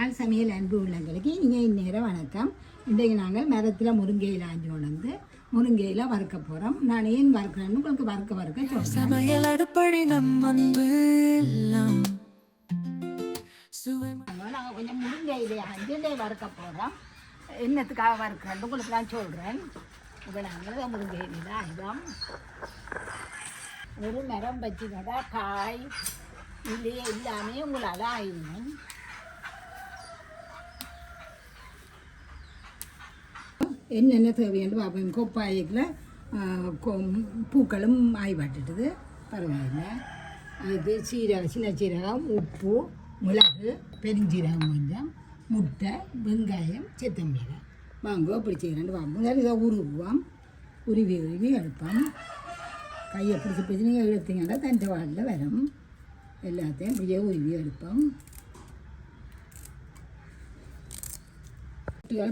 நாள் சமையல் அன்பு உள்ளங்களுக்கு நீங்கள் இந்நேரம் வணக்கம். இன்றைக்கு நாங்கள் மரத்தில் முருங்கையில் ஆஞ்சு கொண்டு முருங்கையில் வறுக்க போகிறோம். நான் ஏன் வறுக்கிறேன்னு உங்களுக்கு வறுக்க சொல்கிறேன். சமையல் அடுப்படி நம்ம நாங்கள் கொஞ்சம் முருங்கையிலே ஆஞ்சு வறுக்க போகிறோம். என்னத்துக்காக வறுக்கிறேன்னு உங்களுக்கு நான் சொல்கிறேன். இப்போ நாங்கள் முருங்கையில் ஆயுதம் ஒரு மரம் வச்சுக்கடா காய் இல்லையே எல்லாமே உங்களால் ஆயிடணும். என்னென்ன தேவையான பார்ப்போம். கொப்பாயில் பூக்களும் ஆய்வாட்டுட்டுது, பரவாயில்லை. அதுக்கு சீரகம், சின்ன சீரகம், உப்பு, மிளகு, பெருஞ்சீரகம், கொஞ்சம் முட்டை, வெங்காயம், செத்தமிளகாய். வாங்க அப்படி செய்கிறேன்னு வாங்க. இதை உருவோம். உருவி எடுப்போம். கையை பிடிச்சி நீங்கள் எடுத்தீங்கன்னா தண்டை வாழில் வரும். எல்லாத்தையும் இப்படியே உருவி எடுப்போம்.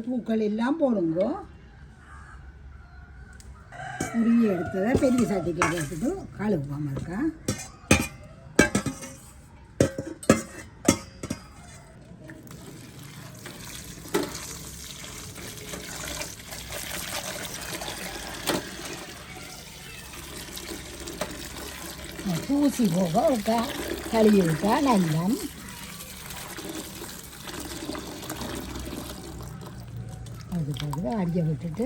பூக்கள் எல்லாம் போடுங்க. உருவி எடுத்ததை பெரிய சட்டிக்கு எடுத்துட்டு கழுவுவோம். இருக்கா பூசி போக விட்டா கழுவி விட்டா நல்லா. அதுக்கு அடிக்க விட்டுட்டு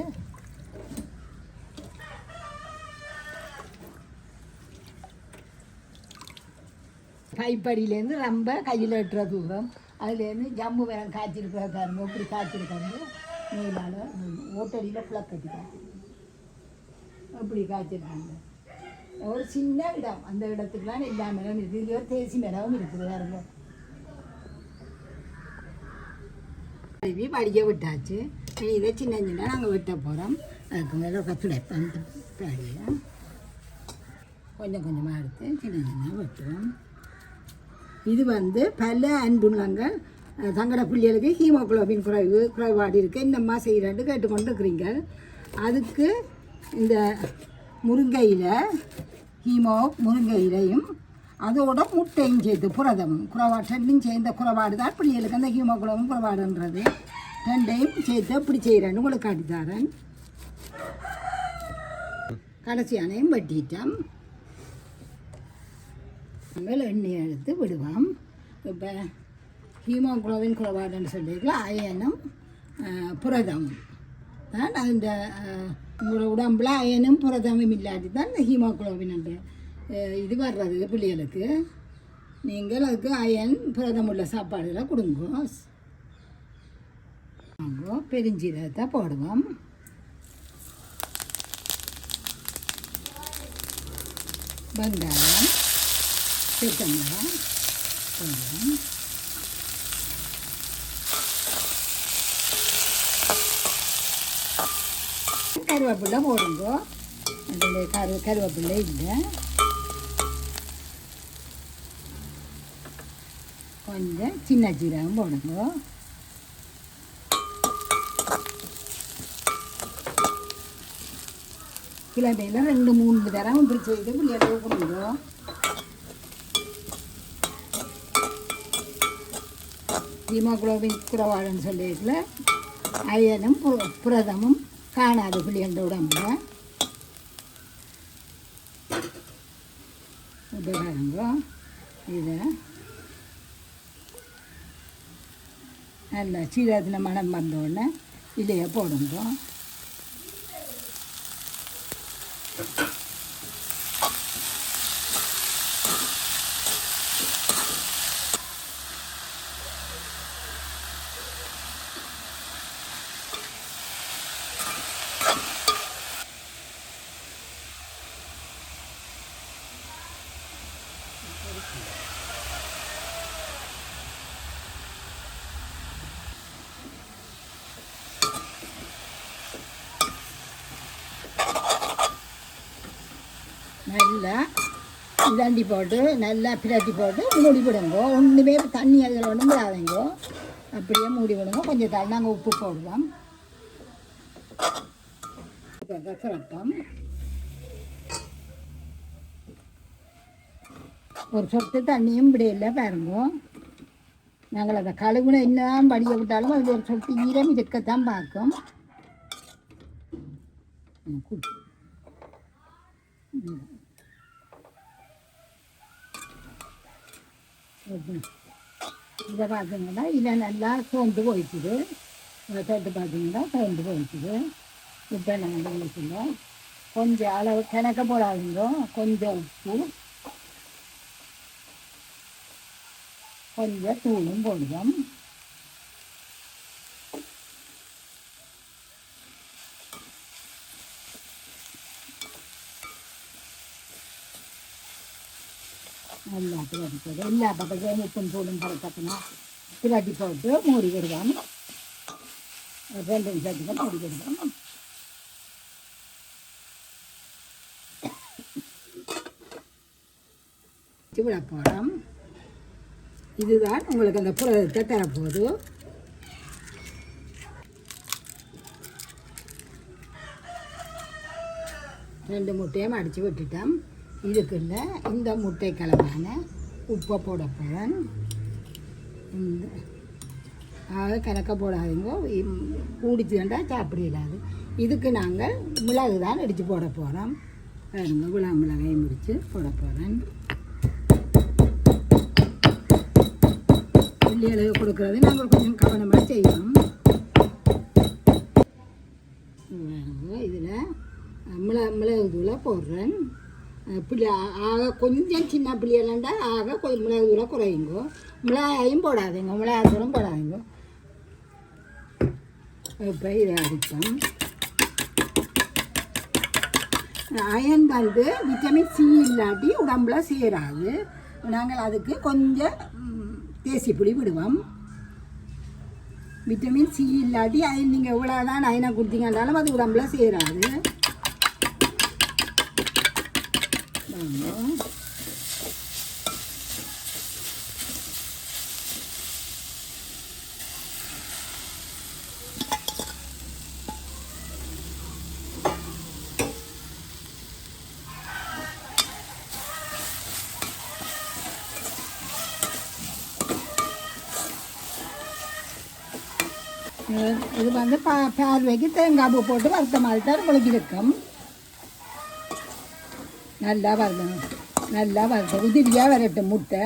கைப்படியிலேருந்து ரொம்ப கையில் எட்டுற தூரம். அதுலேருந்து ஜம்மு வேற காய்ச்சிருக்காருங்க. இப்படி காய்ச்சிருக்காரு. நெய்லால் ஓட்டடியில் புழக்கட்டிக்காங்க. அப்படி காய்ச்சிருக்காங்க. ஒரு சின்ன இடம், அந்த இடத்துக்குலாம் எல்லா மரம் இருக்குது. இது ஒரு தேசி மரமும் இருக்குது. வேறுங்க கழுவி படிக்க விட்டாச்சு. இதை சின்ன சின்ன நாங்கள் வெட்ட போகிறோம். அதுக்கு மேலே துடைப்போம். பாடியை கொஞ்சம் கொஞ்சமாக எடுத்து சின்ன சின்ன வெட்டுவோம். இது பல அன்புள்ளங்கள் தங்கட பிள்ளைகளுக்கு ஹீமோகுளோபின் குறைபாடு இருக்குது. என்னம்மா செய்கிறேன்னு கேட்டுக்கொண்டு இருக்கிறீங்க. அதுக்கு இந்த முருங்கையில் முருங்கையிலையும் அதோட முட்டையும் சேர்த்து புரதமும் ரெண்டும் சேர்ந்த குறைபாடு தான் பிள்ளைகளுக்கு அந்த ஹீமோகுளோபின் குறைபாடுன்றது. ரெண்டையும் சேர்த்து அப்படி செய்கிறேன்னு உங்களுக்கு காட்டித்தாரன். கடைசியானையும் வெட்டிட்டோம். நாங்கள் எண்ணெய் எடுத்து விடுவோம். இப்போ ஹீமோகுளோபின் குறைபாடுன்னு சொல்லியிருக்கலாம். அயனும் புரதமும் தான் அந்த உங்களோட உடம்புல அயனும் புரதமும் இல்லாட்டி தான் இந்த ஹீமோகுளோபின் இது வர்றது பிள்ளைகளுக்கு. நீங்கள் அதுக்கு அயன் புரதம் உள்ள சாப்பாடுகளை கொடுங்க. பெருஞ்சீரகத்தை போடுவோம். வெங்காயம், செத்தமிளகாய் போடுவோம். கருவேப்பிலை போடுங்க. அதில் கருவேப்பிலை இல்லை. கொஞ்சம் சின்ன சீரகம் போடுங்க. கிழமையில் 2-3 தரம் இப்படி செய்து பிள்ளைகளுக்கு கொடுங்க. ஹீமோகுளோபின் குறைபாடுன்னு சொல்லிட்டுல அயனும் புரதமும் காணாது பிள்ளைகளோட உடம்புல. உபகாரங்க இதை நல்லா சீரகத்தில் மனம் வந்தோடனே இலையை போடுங்க. நல்லா இதாண்டி போட்டு நல்லா பிரட்டி போட்டு மூடி விடுங்க. ஒன்றுமே தண்ணி அதில் ஒன்றும் விடாதீங்க. அப்படியே மூடி விடுங்க. கொஞ்சம் தண்ணி நாங்கள் உப்பு போடுவோம். சிறப்பம் ஒரு சொட்டு தண்ணியும் இப்படி இல்லை பாருங்க. நாங்கள் அதை கழுவுன என்னதான் படிய விட்டாலும் அது ஒரு சொட்டு ஈரம் இருக்கத்தான் பார்க்கும். இதை பார்த்தீங்கன்னா இதை நல்லா சோர்ந்து போயிடுச்சுது. தொட்டு பார்த்தீங்கன்னா சோர்ந்து போயிடுச்சுது. இப்போ நாங்கள் வீட்டில் கொஞ்சம் அளவு கிணக்க போடாதீங்க. கொஞ்சம் உப்பு கொஞ்சம் தூளும் போடுவோம். எல்லாத்தையும் அடிப்பது எல்லா பக்கத்தையும் உப்பும் தூளும் பறக்கப்புனா திராட்டி போட்டு மூடி விடுவோம். 2 நிமிஷத்துக்கு மூடி விடுவோம். விட போகிறோம். இதுதான் உங்களுக்கு அந்த புரதத்தை தரப்போகுது. ரெண்டு முட்டையும் அடித்து விட்டுட்டோம். இதுக்குள்ள இந்த முட்டை கலவான உப்பை போட போகிறேன். இந்த கணக்க போடாதீங்க, கூடிச்சுட்டா சாப்பிடலாது. இதுக்கு நாங்கள் மிளகு தான் அடித்து போட போகிறோம். பாருங்க, மிளகாயும் முடித்து போட போகிறேன். பிள்ளைகளுக்கு கொடுக்குறது நாங்கள் கொஞ்சம் கவனமாக செய்யணும். இதில் மிளகு தூளை போடுறேன். பிள்ளை ஆக கொஞ்சம் சின்ன பிள்ளைகளாண்டா ஆக கொஞ்சம் மிளகு தூளை குறையுங்கோ. மிளகாயும் போடாதீங்க, மிளகாய் தூளும் போடாதீங்க. இப்போ இதை அடிப்போம். அயன் வந்து விட்டமின் சி இல்லாட்டி உடம்புல சேராது. நாங்கள் அதுக்கு கொஞ்சம் தேசி புளி விடுவோம். விட்டமின் சி இல்லாட்டி அயன் நீங்கள் எவ்வளோதான் அயனை கொடுத்தீங்கன்னாலும் அது உடம்புல சேராது. இது வந்து பார்வைக்கு தேங்காய் பூ போட்டு வறுத்த மாதிரி தான் உங்களுக்கு இருக்கும். நல்லா வரணும், நல்லா வரட்டும், உதிரியாக வரட்டும் முட்டை.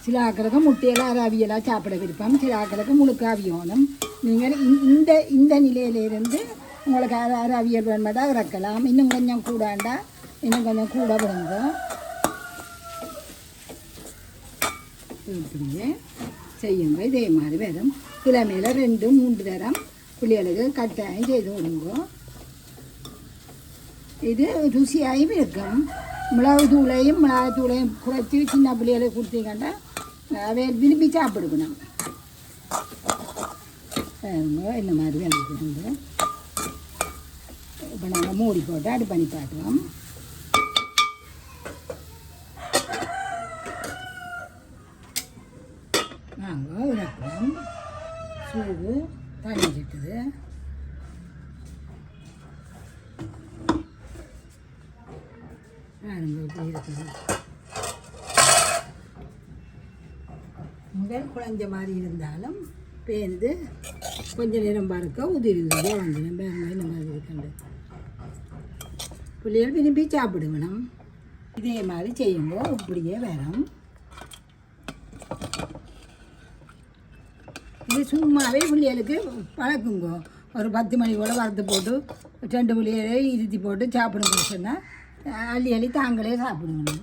சில ஆக்களுக்கு முட்டையெல்லாம் அவியெல்லாம் சாப்பிட விருப்பம், சில ஆக்களுக்கு முழுக்க அவியணும். நீங்கள் இந்த நிலையிலேருந்து உங்களுக்கு அவியல் வேணுமாட்டா இறக்கலாம். இன்னும் கொஞ்சம் கூடாண்டா இன்னும் கொஞ்சம் கூட விடுங்க. இப்படியே செய்யுங்க. இதே மாதிரி வரும். கிழமையில் 2-3 தரம் பிள்ளைகளுக்கு கட்டாயம் செய்து விடுங்க. இது ருசியாகவும் இருக்கும். மிளகு தூளையும் குறைச்சி சின்ன பிள்ளைகளுக்கு கொடுத்தீங்கன்னா அவை விரும்பி சாப்பிடுக்கணும். இந்த மாதிரி வந்துருக்கு. இப்போ நாங்கள் மூடி போட்டு அடி பண்ணி காட்டுவோம். நாங்கள் இறக்குவோம். சூடு தணிஞ்சிட்டுது. இருக்குது முதல் குழஞ்ச மாதிரி இருந்தாலும் பேருந்து கொஞ்சம் நேரம் பார்க்க உதிரிது வந்துடும். பேருந்து இந்த மாதிரி இருக்கண்டு பிள்ளைகள் விரும்பி சாப்பிடுவேணும். இதே மாதிரி செய்யுங்கோ. இப்படியே வரும். இது சும்மாவே பிள்ளைகளுக்கு பழக்குங்கோ. ஒரு 10 மணி போல் வறுத்து போட்டு 2 பிள்ளைகளை இருத்தி போட்டு சாப்பிடுங்க சொன்னால் அள்ளி தாங்களே சாப்பிடுவேணும்.